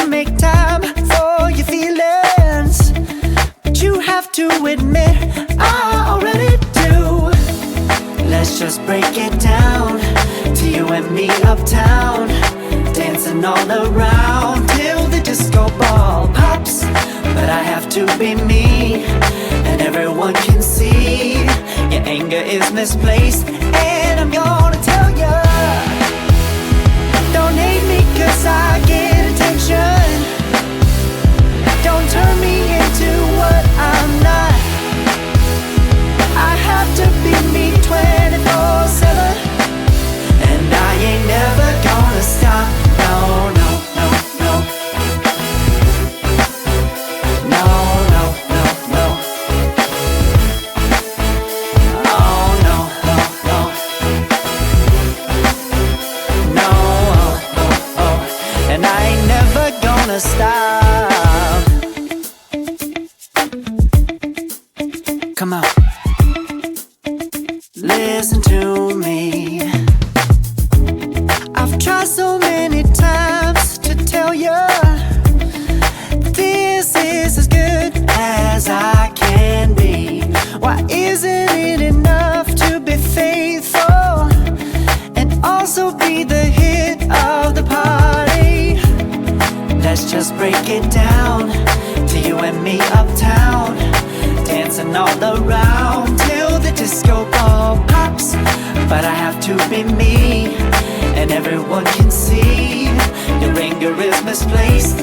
make time for your feelings, but you have to admit I already do. Let's just break it down to you and me uptown, dancing all around till the disco ball pops. But I have to be me, and everyone can see your anger is misplaced. And I'm gonna tell ya, don't hate me 'cause I get attention. Don't turn me into what I'm not. I have to be me 24/7, and I ain't never gonna stop. No, no, no, no. No, no, no, no. Oh, no, no, no. No, oh, oh, oh. And I ain't never gonna stop. Come on. Listen to me. I've tried so many times to tell you this is as good as I can be. Why isn't it enough to be faithful and also be the hit of the party? Let's just break it down to you and me uptown, dancing all around till the disco ball pops. But I have to be me, and everyone can see your anger is misplaced.